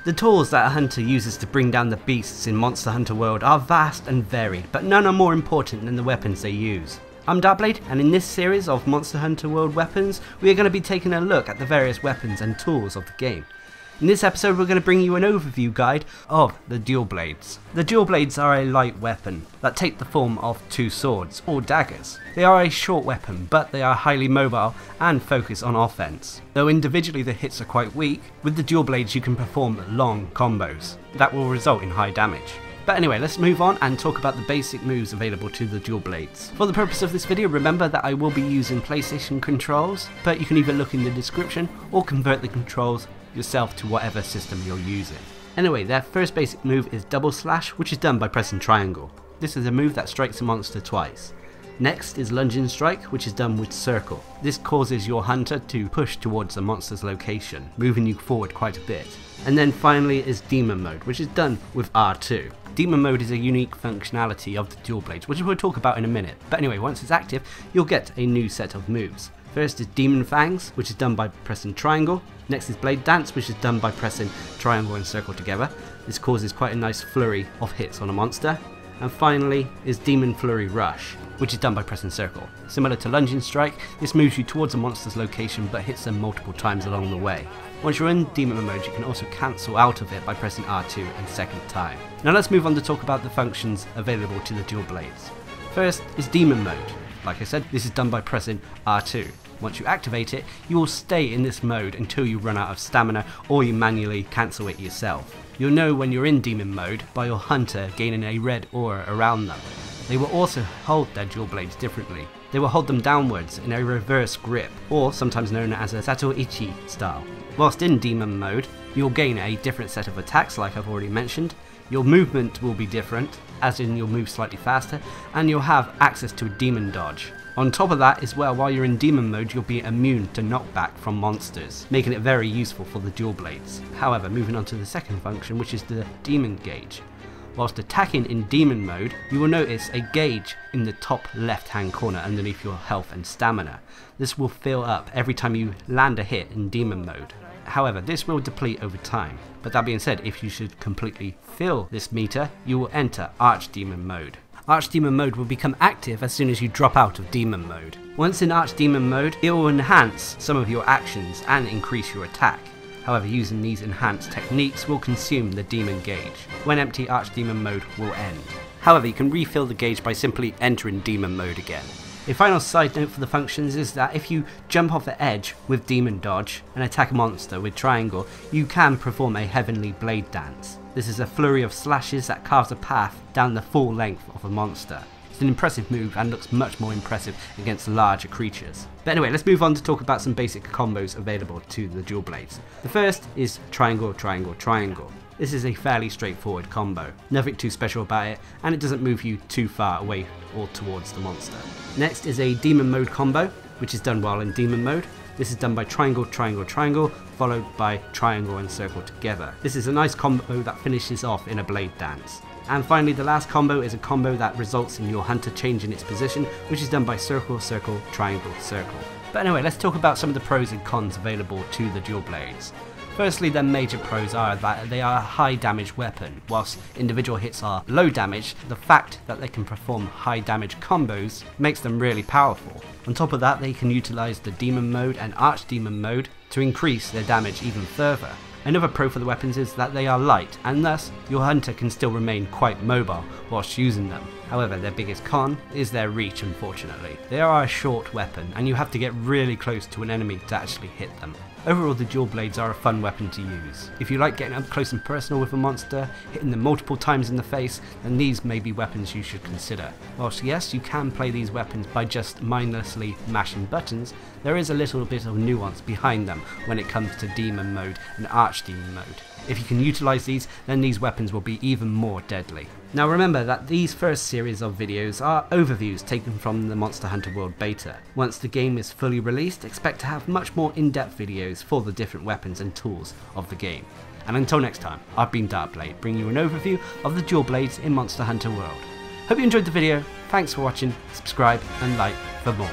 The tools that a hunter uses to bring down the beasts in Monster Hunter World are vast and varied, but none are more important than the weapons they use. I'm Darcblade, and in this series of Monster Hunter World weapons, we are going to be taking a look at the various weapons and tools of the game. In this episode we're going to bring you an overview guide of the dual blades. The dual blades are a light weapon that take the form of two swords, or daggers. They are a short weapon, but they are highly mobile and focus on offense. Though individually the hits are quite weak, with the dual blades you can perform long combos that will result in high damage. But anyway, let's move on and talk about the basic moves available to the dual blades. For the purpose of this video, remember that I will be using PlayStation controls, but you can either look in the description or convert the controls yourself to whatever system you're using. Anyway, their first basic move is double slash, which is done by pressing triangle. This is a move that strikes a monster twice. Next is lunging strike, which is done with circle. This causes your hunter to push towards the monster's location, moving you forward quite a bit. And then finally is demon mode, which is done with R2. Demon mode is a unique functionality of the dual blades, which we'll talk about in a minute. But anyway, once it's active, you'll get a new set of moves. First is Demon Fangs, which is done by pressing triangle. Next is Blade Dance, which is done by pressing triangle and circle together. This causes quite a nice flurry of hits on a monster. And finally is Demon Flurry Rush, which is done by pressing circle. Similar to Lunging Strike, this moves you towards a monster's location but hits them multiple times along the way. Once you're in demon mode, you can also cancel out of it by pressing R2 a second time. Now let's move on to talk about the functions available to the dual blades. First is demon mode. Like I said, this is done by pressing R2. Once you activate it, you will stay in this mode until you run out of stamina or you manually cancel it yourself. You'll know when you're in demon mode by your hunter gaining a red aura around them. They will also hold their dual blades differently. They will hold them downwards in a reverse grip, or sometimes known as a HICH style. Whilst in demon mode, you'll gain a different set of attacks like I've already mentioned. Your movement will be different, as in you'll move slightly faster, and you'll have access to a demon dodge. On top of that as well, while you're in demon mode, you'll be immune to knockback from monsters, making it very useful for the dual blades. However, moving on to the second function, which is the demon gauge. Whilst attacking in demon mode, you will notice a gauge in the top left hand corner underneath your health and stamina. This will fill up every time you land a hit in demon mode. However, this will deplete over time. But that being said, if you should completely fill this meter, you will enter Archdemon mode. Archdemon mode will become active as soon as you drop out of demon mode. Once in Archdemon mode, it will enhance some of your actions and increase your attack. However, using these enhanced techniques will consume the demon gauge. When empty, Archdemon mode will end. However, you can refill the gauge by simply entering demon mode again. A final side note for the functions is that if you jump off the edge with demon dodge and attack a monster with triangle, you can perform a heavenly blade dance. This is a flurry of slashes that carves a path down the full length of a monster. It's an impressive move and looks much more impressive against larger creatures. But anyway, let's move on to talk about some basic combos available to the dual blades. The first is triangle, triangle, triangle. This is a fairly straightforward combo. Nothing too special about it, and it doesn't move you too far away or towards the monster. Next is a demon mode combo, which is done while in demon mode. This is done by triangle, triangle, triangle, followed by triangle and circle together. This is a nice combo that finishes off in a blade dance. And finally, the last combo is a combo that results in your hunter changing its position, which is done by circle, circle, triangle, circle. But anyway, let's talk about some of the pros and cons available to the dual blades. Firstly, their major pros are that they are a high damage weapon. Whilst individual hits are low damage, the fact that they can perform high damage combos makes them really powerful. On top of that, they can utilise the demon mode and archdemon mode to increase their damage even further. Another pro for the weapons is that they are light, and thus your hunter can still remain quite mobile whilst using them. However, their biggest con is their reach, unfortunately. They are a short weapon, and you have to get really close to an enemy to actually hit them. Overall, the dual blades are a fun weapon to use. If you like getting up close and personal with a monster, hitting them multiple times in the face, then these may be weapons you should consider. Whilst yes, you can play these weapons by just mindlessly mashing buttons, there is a little bit of nuance behind them when it comes to demon mode and archdemon mode. If you can utilise these, then these weapons will be even more deadly. Now remember that these first series of videos are overviews taken from the Monster Hunter World beta. Once the game is fully released, expect to have much more in-depth videos for the different weapons and tools of the game. And until next time, I've been Darcblade, bringing you an overview of the dual blades in Monster Hunter World. Hope you enjoyed the video, thanks for watching, subscribe and like for more.